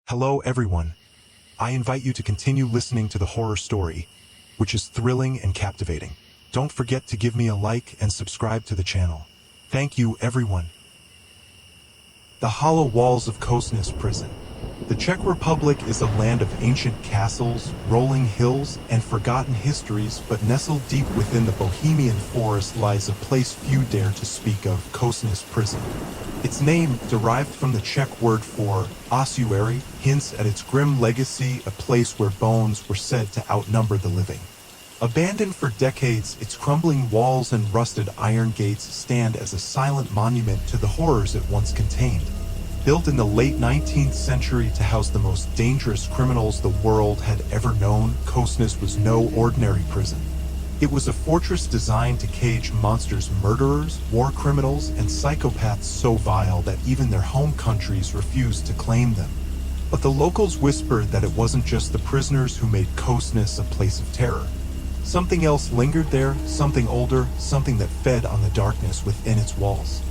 Hello everyone. I invite you to continue listening to the horror story, which is thrilling and captivating. Don't forget to give me a like and subscribe to the channel. Thank you everyone. The hollow walls of Kosnes prison. The Czech Republic is a land of ancient castles, rolling hills, and forgotten histories, but nestled deep within the Bohemian forest lies a place few dare to speak of: Kosnes prison. Its name, derived from the Czech word for ossuary, hints at its grim legacy, a place where bones were said to outnumber the living. Abandoned for decades, its crumbling walls and rusted iron gates stand as a silent monument to the horrors it once contained. Built in the late 19th century to house the most dangerous criminals the world had ever known, Kosnes was no ordinary prison. It was a fortress designed to cage monsters, murderers, war criminals, and psychopaths so vile that even their home countries refused to claim them. But the locals whispered that it wasn't just the prisoners who made Kosnes a place of terror. Something else lingered there, something older, something that fed on the darkness within its walls.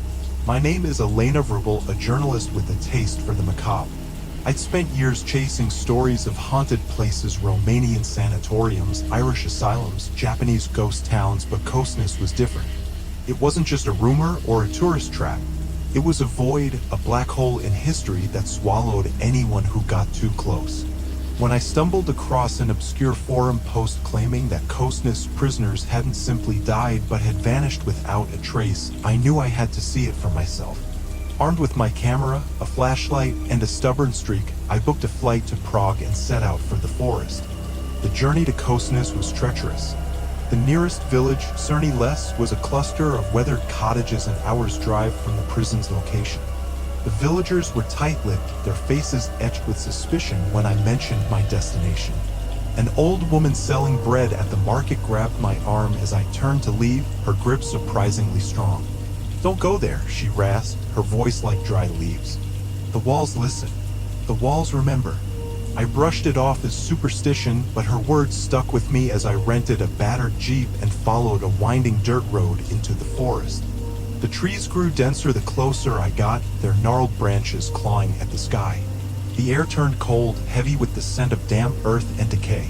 My name is Elena Vrubel, a journalist with a taste for the macabre. I'd spent years chasing stories of haunted places, Romanian sanatoriums, Irish asylums, Japanese ghost towns, but Kosnes was different. It wasn't just a rumor or a tourist trap. It was a void, a black hole in history that swallowed anyone who got too close. When I stumbled across an obscure forum post claiming that Kosnes prisoners hadn't simply died but had vanished without a trace, I knew I had to see it for myself. Armed with my camera, a flashlight, and a stubborn streak, I booked a flight to Prague and set out for the forest. The journey to Kosnes was treacherous. The nearest village, Cerny Les, was a cluster of weathered cottages an hour's drive from the prison's location. The villagers were tight-lipped, their faces etched with suspicion when I mentioned my destination. An old woman selling bread at the market grabbed my arm as I turned to leave, her grip surprisingly strong. "Don't go there," she rasped, her voice like dry leaves. "The walls listen. The walls remember." I brushed it off as superstition, but her words stuck with me as I rented a battered jeep and followed a winding dirt road into the forest. The trees grew denser the closer I got, their gnarled branches clawing at the sky. The air turned cold, heavy with the scent of damp earth and decay.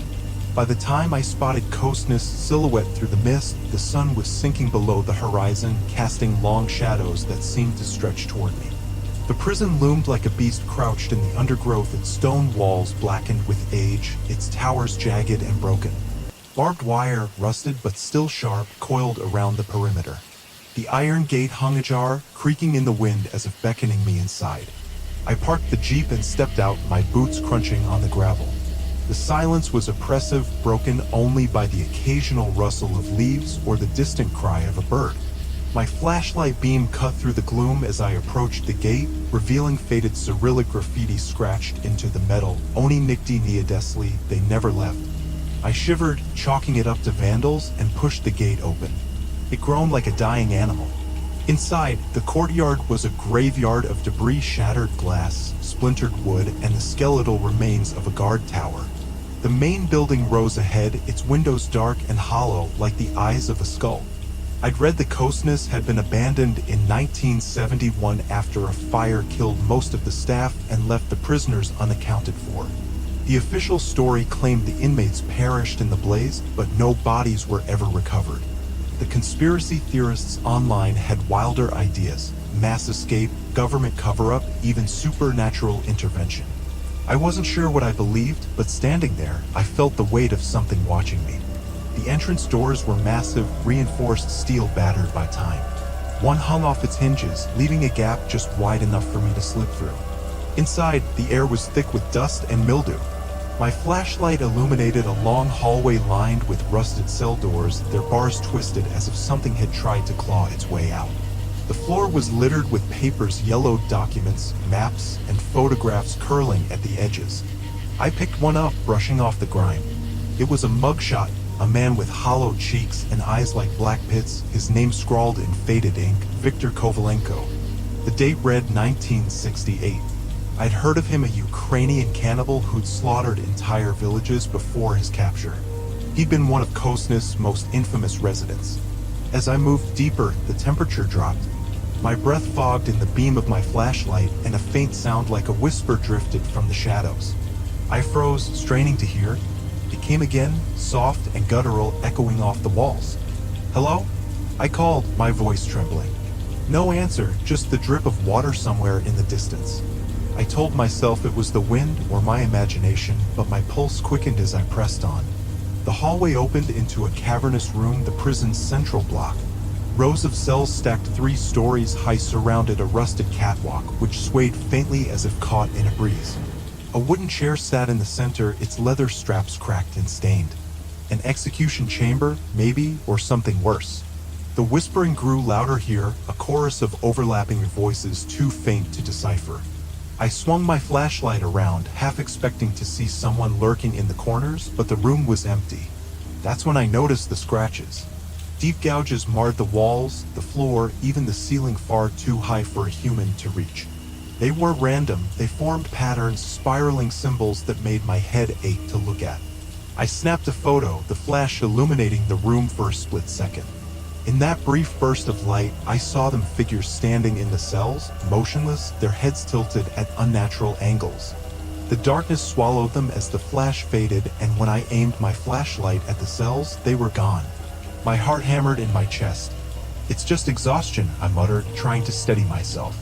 By the time I spotted Kosnes' silhouette through the mist, the sun was sinking below the horizon, casting long shadows that seemed to stretch toward me. The prison loomed like a beast crouched in the undergrowth, its stone walls blackened with age, its towers jagged and broken. Barbed wire, rusted but still sharp, coiled around the perimeter. The iron gate hung ajar, creaking in the wind as if beckoning me inside. I parked the jeep and stepped out, my boots crunching on the gravel. The silence was oppressive, broken only by the occasional rustle of leaves or the distant cry of a bird. My flashlight beam cut through the gloom as I approached the gate, revealing faded Cyrillic graffiti scratched into the metal: "Oni nikdy neodesli," they never left. I shivered, chalking it up to vandals, and pushed the gate open. It groaned like a dying animal. Inside, the courtyard was a graveyard of debris, shattered glass, splintered wood, and the skeletal remains of a guard tower. The main building rose ahead, its windows dark and hollow like the eyes of a skull. I'd read the Kosnes had been abandoned in 1971 after a fire killed most of the staff and left the prisoners unaccounted for. The official story claimed the inmates perished in the blaze, but no bodies were ever recovered. The conspiracy theorists online had wilder ideas: mass escape, government cover-up, even supernatural intervention. I wasn't sure what I believed, but standing there, I felt the weight of something watching me. The entrance doors were massive, reinforced steel battered by time. One hung off its hinges, leaving a gap just wide enough for me to slip through. Inside, the air was thick with dust and mildew. My flashlight illuminated a long hallway lined with rusted cell doors, their bars twisted as if something had tried to claw its way out. The floor was littered with papers, yellowed documents, maps, and photographs curling at the edges. I picked one up, brushing off the grime. It was a mugshot, a man with hollow cheeks and eyes like black pits, his name scrawled in faded ink: Viktor Kovalenko. The date read 1968. I'd heard of him, a Ukrainian cannibal who'd slaughtered entire villages before his capture. He'd been one of Kosnes' most infamous residents. As I moved deeper, the temperature dropped. My breath fogged in the beam of my flashlight, and a faint sound like a whisper drifted from the shadows. I froze, straining to hear. It came again, soft and guttural, echoing off the walls. "Hello?" I called, my voice trembling. No answer, just the drip of water somewhere in the distance. I told myself it was the wind or my imagination, but my pulse quickened as I pressed on. The hallway opened into a cavernous room, the prison's central block. Rows of cells stacked 3 stories high surrounded a rusted catwalk, which swayed faintly as if caught in a breeze. A wooden chair sat in the center, its leather straps cracked and stained. An execution chamber, maybe, or something worse. The whispering grew louder here, a chorus of overlapping voices too faint to decipher. I swung my flashlight around, half expecting to see someone lurking in the corners, but the room was empty. That's when I noticed the scratches. Deep gouges marred the walls, the floor, even the ceiling far too high for a human to reach. They weren't random, they formed patterns, spiraling symbols that made my head ache to look at. I snapped a photo, the flash illuminating the room for a split second. In that brief burst of light, I saw them figures standing in the cells, motionless, their heads tilted at unnatural angles. The darkness swallowed them as the flash faded, and when I aimed my flashlight at the cells, they were gone. My heart hammered in my chest. "It's just exhaustion," I muttered, trying to steady myself.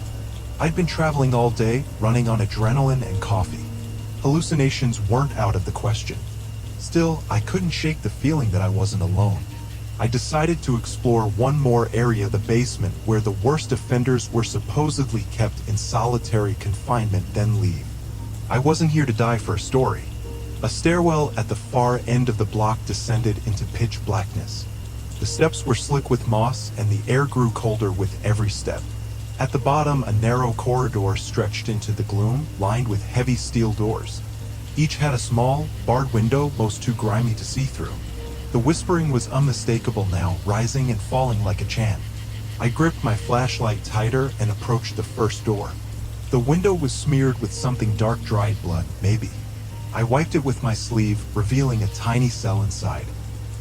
I'd been traveling all day, running on adrenaline and coffee. Hallucinations weren't out of the question. Still, I couldn't shake the feeling that I wasn't alone. I decided to explore one more area, the basement, where the worst offenders were supposedly kept in solitary confinement, then leave. I wasn't here to die for a story. A stairwell at the far end of the block descended into pitch blackness. The steps were slick with moss, and the air grew colder with every step. At the bottom, a narrow corridor stretched into the gloom, lined with heavy steel doors. Each had a small, barred window, most too grimy to see through. The whispering was unmistakable now, rising and falling like a chant. I gripped my flashlight tighter and approached the first door. The window was smeared with something dark, dried blood, maybe. I wiped it with my sleeve, revealing a tiny cell inside.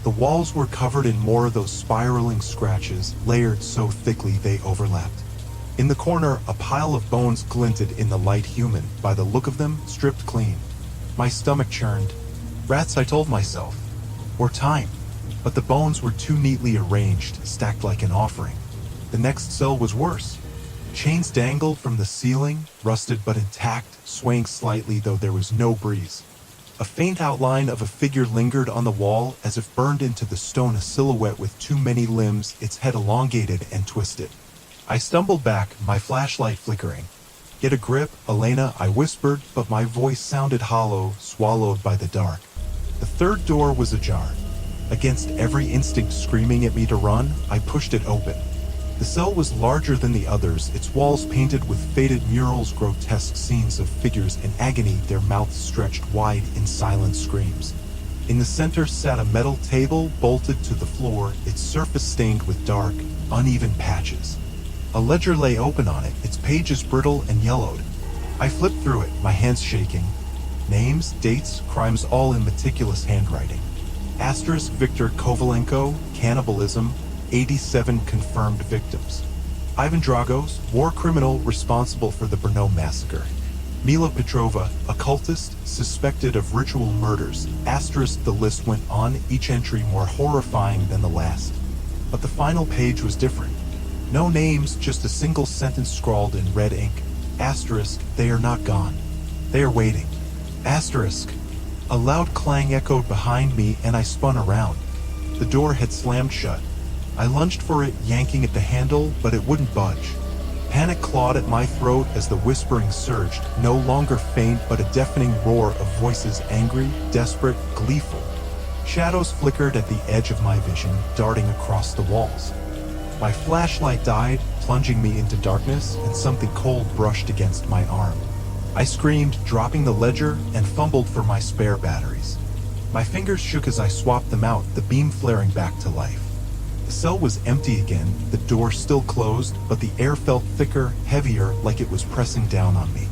The walls were covered in more of those spiraling scratches, layered so thickly they overlapped. In the corner, a pile of bones glinted in the light, human, by the look of them, stripped clean. My stomach churned. Rats, I told myself. Or time. But the bones were too neatly arranged, stacked like an offering. The next cell was worse. Chains dangled from the ceiling, rusted but intact, swaying slightly though there was no breeze. A faint outline of a figure lingered on the wall, as if burned into the stone, a silhouette with too many limbs, its head elongated and twisted. I stumbled back, my flashlight flickering. "Get a grip, Elena," I whispered, but my voice sounded hollow, swallowed by the dark. The third door was ajar. Against every instinct screaming at me to run, I pushed it open. The cell was larger than the others, its walls painted with faded murals, grotesque scenes of figures in agony, their mouths stretched wide in silent screams. In the center sat a metal table, bolted to the floor, its surface stained with dark, uneven patches. A ledger lay open on it, its pages brittle and yellowed. I flipped through it, my hands shaking. Names, dates, crimes, all in meticulous handwriting. Asterisk Viktor Kovalenko, cannibalism, 87 confirmed victims. Ivan Dragos, war criminal responsible for the Brno massacre. Mila Petrova, occultist, suspected of ritual murders. Asterisk, the list went on, each entry more horrifying than the last. But the final page was different. No names, just a single sentence scrawled in red ink. Asterisk, they are not gone. They are waiting. Asterisk. A loud clang echoed behind me, and I spun around. The door had slammed shut. I lunged for it, yanking at the handle, but it wouldn't budge. Panic clawed at my throat as the whispering surged, no longer faint but a deafening roar of voices, angry, desperate, gleeful. Shadows flickered at the edge of my vision, darting across the walls. My flashlight died, plunging me into darkness, and something cold brushed against my arm. I screamed, dropping the ledger, and fumbled for my spare batteries. My fingers shook as I swapped them out, the beam flaring back to life. The cell was empty again, the door still closed, but the air felt thicker, heavier, like it was pressing down on me.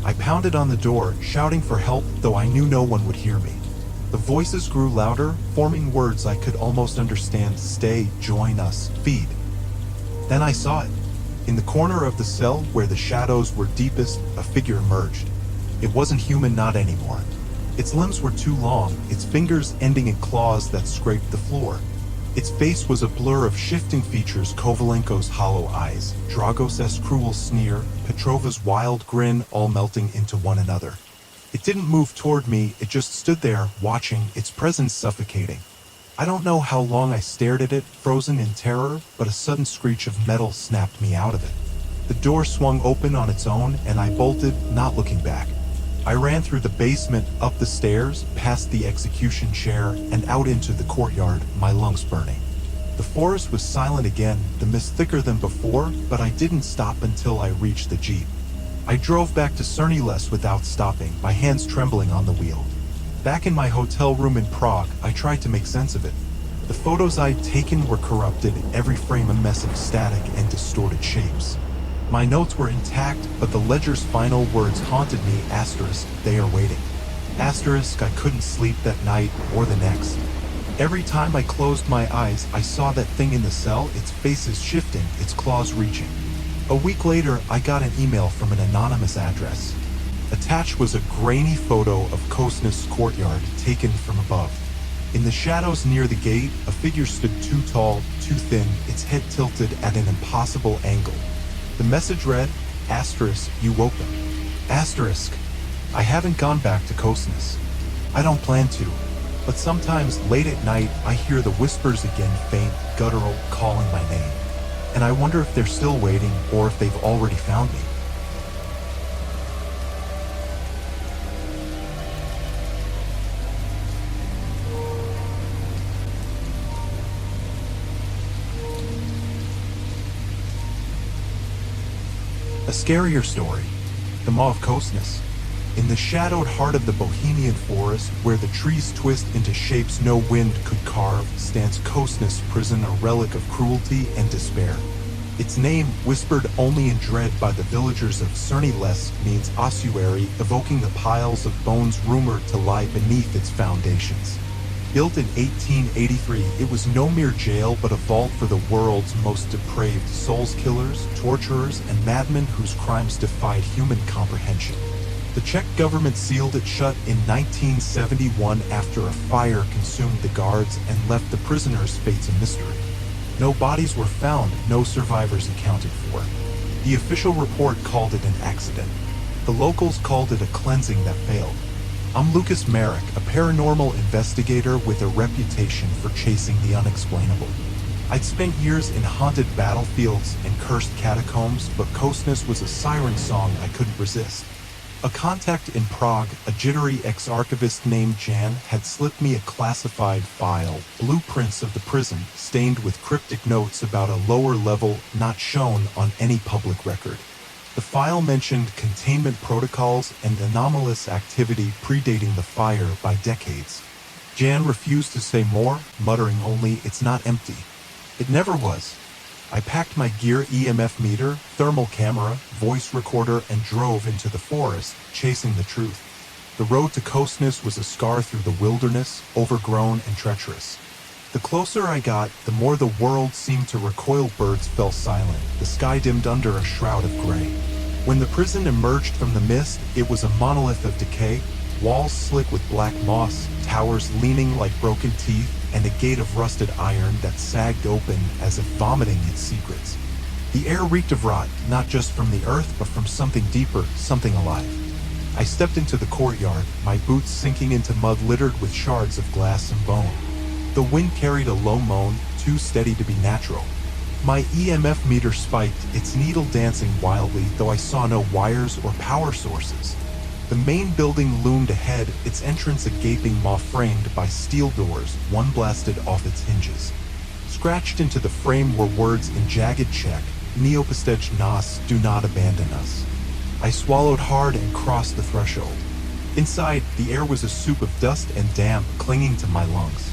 I pounded on the door, shouting for help, though I knew no one would hear me. The voices grew louder, forming words I could almost understand: stay, join us, feed. Then I saw it. In the corner of the cell where the shadows were deepest, a figure emerged. It wasn't human, not anymore. Its limbs were too long, its fingers ending in claws that scraped the floor. Its face was a blur of shifting features, Kovalenko's hollow eyes, Dragos's cruel sneer, Petrova's wild grin, all melting into one another. It didn't move toward me, it just stood there, watching, its presence suffocating. I don't know how long I stared at it, frozen in terror, but a sudden screech of metal snapped me out of it. The door swung open on its own, and I bolted, not looking back. I ran through the basement, up the stairs, past the execution chair, and out into the courtyard, my lungs burning. The forest was silent again, the mist thicker than before, but I didn't stop until I reached the jeep. I drove back to Cerniless without stopping, my hands trembling on the wheel. Back in my hotel room in Prague, I tried to make sense of it. The photos I'd taken were corrupted, every frame a mess of static and distorted shapes. My notes were intact, but the ledger's final words haunted me, asterisk, they are waiting. Asterisk, I couldn't sleep that night or the next. Every time I closed my eyes, I saw that thing in the cell, its faces shifting, its claws reaching. A week later, I got an email from an anonymous address. Attached was a grainy photo of Kosness' courtyard, taken from above. In the shadows near the gate, a figure stood too tall, too thin, its head tilted at an impossible angle. The message read, asterisk, you woke them. Asterisk, I haven't gone back to Kosness. I don't plan to, but sometimes late at night I hear the whispers again, faint, guttural, calling my name. And I wonder if they're still waiting or if they've already found me. A scarier story, the Maw of Kosness. In the shadowed heart of the Bohemian forest, where the trees twist into shapes no wind could carve, stands Kosness prison, a relic of cruelty and despair. Its name, whispered only in dread by the villagers of Cerniless, means ossuary, evoking the piles of bones rumored to lie beneath its foundations. Built in 1883, it was no mere jail but a vault for the world's most depraved souls killers, torturers, and madmen whose crimes defied human comprehension. The Czech government sealed it shut in 1971 after a fire consumed the guards and left the prisoners' fates a mystery. No bodies were found, no survivors accounted for. The official report called it an accident. The locals called it a cleansing that failed. I'm Lucas Merrick, a paranormal investigator with a reputation for chasing the unexplainable. I'd spent years in haunted battlefields and cursed catacombs, but Kosness was a siren song I couldn't resist. A contact in Prague, a jittery ex-archivist named Jan, had slipped me a classified file, blueprints of the prison, stained with cryptic notes about a lower level not shown on any public record. The file mentioned containment protocols and anomalous activity predating the fire by decades. Jan refused to say more, muttering only, "It's not empty." It never was. I packed my gear, EMF meter, thermal camera, voice recorder, and drove into the forest, chasing the truth. The road to Kosness was a scar through the wilderness, overgrown and treacherous. The closer I got, the more the world seemed to recoil. Birds fell silent, the sky dimmed under a shroud of gray. When the prison emerged from the mist, it was a monolith of decay, walls slick with black moss, towers leaning like broken teeth, and a gate of rusted iron that sagged open as if vomiting its secrets. The air reeked of rot, not just from the earth, but from something deeper, something alive. I stepped into the courtyard, my boots sinking into mud littered with shards of glass and bone. The wind carried a low moan, too steady to be natural. My EMF meter spiked, its needle dancing wildly, though I saw no wires or power sources. The main building loomed ahead, its entrance a gaping maw framed by steel doors, one blasted off its hinges. Scratched into the frame were words in jagged Czech, "Neopustej nas, do not abandon us." I swallowed hard and crossed the threshold. Inside, the air was a soup of dust and damp clinging to my lungs.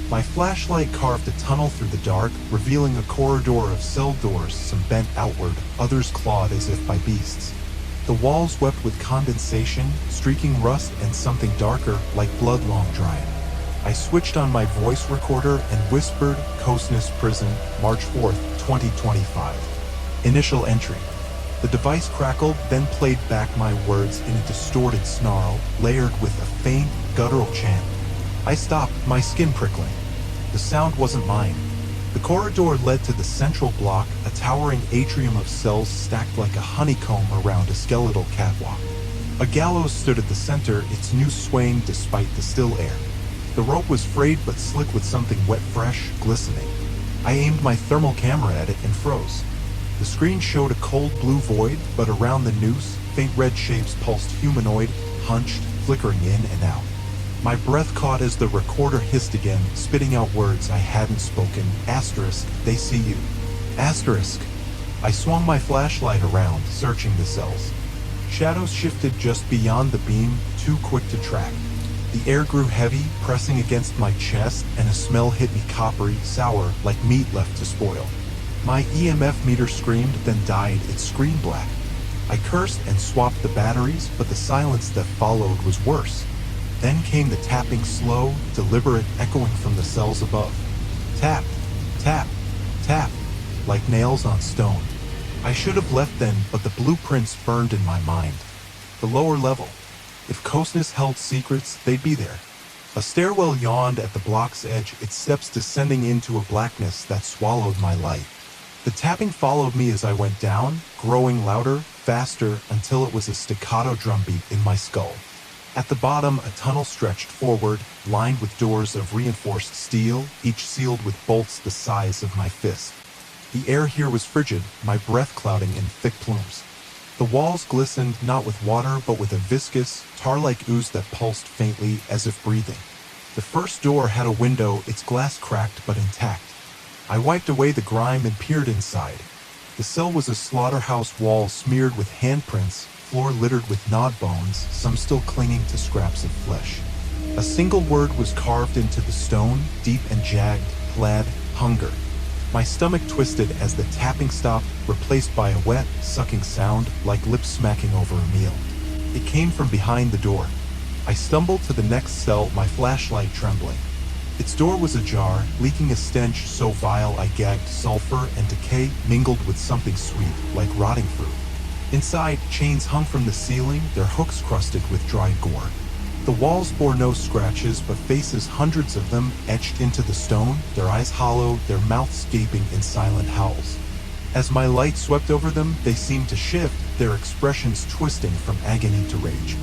My flashlight carved a tunnel through the dark, revealing a corridor of cell doors, some bent outward, others clawed as if by beasts. The walls wept with condensation, streaking rust and something darker, like blood long drying. I switched on my voice recorder and whispered, "Kosness Prison, March 4th, 2025. Initial entry. The device crackled, then played back my words in a distorted snarl, layered with a faint, guttural chant. I stopped, my skin prickling. The sound wasn't mine. The corridor led to the central block, a towering atrium of cells stacked like a honeycomb around a skeletal catwalk. A gallows stood at the center, its noose swaying despite the still air. The rope was frayed but slick with something wet, fresh, glistening. I aimed my thermal camera at it and froze. The screen showed a cold blue void, but around the noose, faint red shapes pulsed humanoid, hunched, flickering in and out. My breath caught as the recorder hissed again, spitting out words I hadn't spoken. Asterisk, they see you. Asterisk. I swung my flashlight around, searching the cells. Shadows shifted just beyond the beam, too quick to track. The air grew heavy, pressing against my chest, and a smell hit me coppery, sour, like meat left to spoil. My EMF meter screamed, then died, its screen black. I cursed and swapped the batteries, but the silence that followed was worse. Then came the tapping, slow, deliberate, echoing from the cells above. Tap, tap, tap, like nails on stone. I should have left then, but the blueprints burned in my mind. The lower level. If Cosness held secrets, they'd be there. A stairwell yawned at the block's edge, its steps descending into a blackness that swallowed my light. The tapping followed me as I went down, growing louder, faster, until it was a staccato drumbeat in my skull. At the bottom, a tunnel stretched forward, lined with doors of reinforced steel, each sealed with bolts the size of my fist. The air here was frigid, my breath clouding in thick plumes. The walls glistened not with water, but with a viscous, tar-like ooze that pulsed faintly, as if breathing. The first door had a window, its glass cracked but intact. I wiped away the grime and peered inside. The cell was a slaughterhouse wall smeared with handprints, floor littered with gnawed bones, some still clinging to scraps of flesh. A single word was carved into the stone, deep and jagged, plaid, hunger. My stomach twisted as the tapping stopped, replaced by a wet, sucking sound, like lips smacking over a meal. It came from behind the door. I stumbled to the next cell, my flashlight trembling. Its door was ajar, leaking a stench so vile I gagged. Sulfur and decay mingled with something sweet, like rotting fruit. Inside, chains hung from the ceiling, their hooks crusted with dried gore. The walls bore no scratches, but faces, hundreds of them, etched into the stone, their eyes hollow, their mouths gaping in silent howls. As my light swept over them, they seemed to shift, their expressions twisting from agony to rage.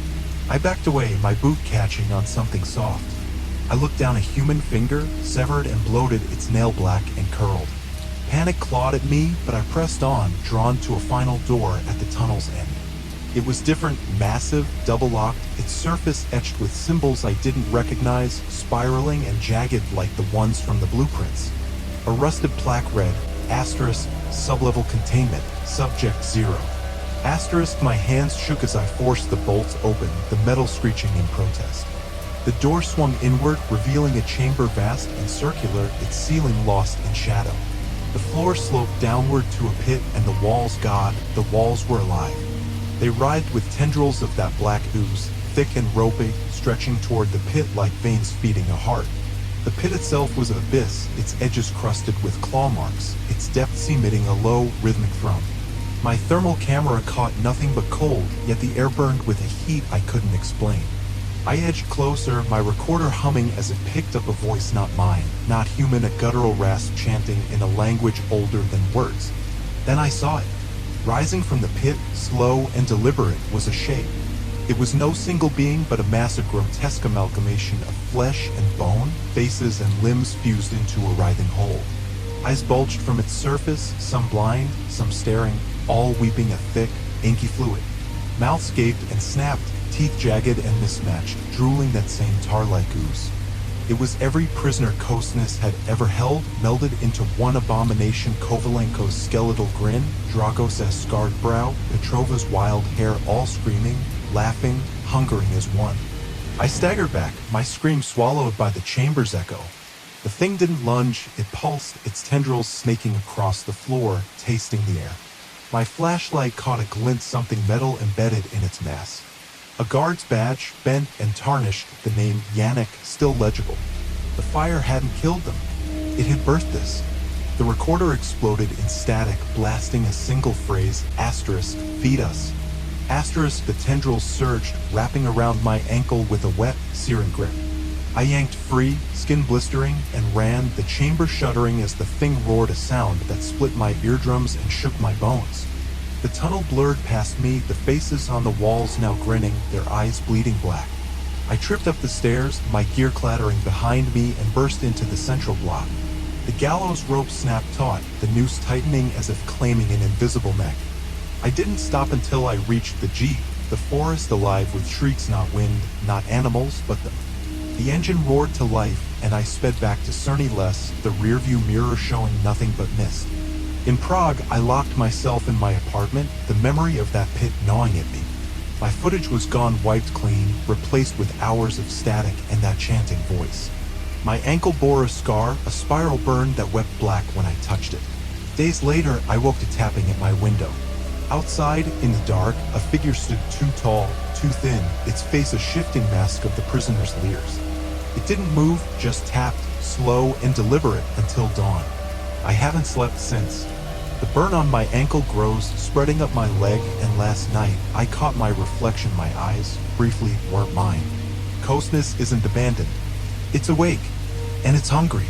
I backed away, my boot catching on something soft. I looked down a human finger, severed and bloated, its nail black and curled. Panic clawed at me, but I pressed on, drawn to a final door at the tunnel's end. It was different, massive, double-locked, its surface etched with symbols I didn't recognize, spiraling and jagged like the ones from the blueprints. A rusted plaque read, asterisk, sublevel containment, subject 0. Asterisk. My hands shook as I forced the bolts open, the metal screeching in protest. The door swung inward, revealing a chamber vast and circular, its ceiling lost in shadow. The floor sloped downward to a pit, and the walls, God, the walls were alive. They writhed with tendrils of that black ooze, thick and ropey, stretching toward the pit like veins feeding a heart. The pit itself was an abyss, its edges crusted with claw marks, its depths emitting a low, rhythmic thrum. My thermal camera caught nothing but cold, yet the air burned with a heat I couldn't explain. I edged closer, my recorder humming as it picked up a voice not mine, not human, a guttural rasp chanting in a language older than words. Then I saw it. Rising from the pit, slow and deliberate, was a shape. It was no single being, but a massive, grotesque amalgamation of flesh and bone, faces and limbs fused into a writhing whole. Eyes bulged from its surface, some blind, some staring, all weeping a thick, inky fluid. Mouths gaped and snapped, teeth jagged and mismatched, drooling that same tar-like ooze. It was every prisoner Cosness had ever held, melded into one abomination. Kovalenko's skeletal grin, Dragos' scarred brow, Petrova's wild hair, all screaming, laughing, hungering as one. I staggered back, my scream swallowed by the chamber's echo. The thing didn't lunge, it pulsed, its tendrils snaking across the floor, tasting the air. My flashlight caught a glint, something metal embedded in its mass. A guard's badge, bent and tarnished, the name Yannick still legible. The fire hadn't killed them. It had birthed this. The recorder exploded in static, blasting a single phrase, asterisk, feed us. Asterisk, the tendrils surged, wrapping around my ankle with a wet, searing grip. I yanked free, skin blistering, and ran, the chamber shuddering as the thing roared a sound that split my eardrums and shook my bones. The tunnel blurred past me, the faces on the walls now grinning, their eyes bleeding black. I tripped up the stairs, my gear clattering behind me, and burst into the central block. The gallows rope snapped taut, the noose tightening as if claiming an invisible neck. I didn't stop until I reached the Jeep, the forest alive with shrieks, not wind, not animals, but them. The engine roared to life, and I sped back to Cerny Less, the rearview mirror showing nothing but mist. In Prague, I locked myself in my apartment, the memory of that pit gnawing at me. My footage was gone, wiped clean, replaced with hours of static and that chanting voice. My ankle bore a scar, a spiral burn that wept black when I touched it. Days later, I woke to tapping at my window. Outside, in the dark, a figure stood too tall, too thin, its face a shifting mask of the prisoner's leers. It didn't move, just tapped, slow and deliberate, until dawn. I haven't slept since. The burn on my ankle grows, spreading up my leg, and last night, I caught my reflection. My eyes, briefly, weren't mine. Closeness isn't abandoned. It's awake, and it's hungry.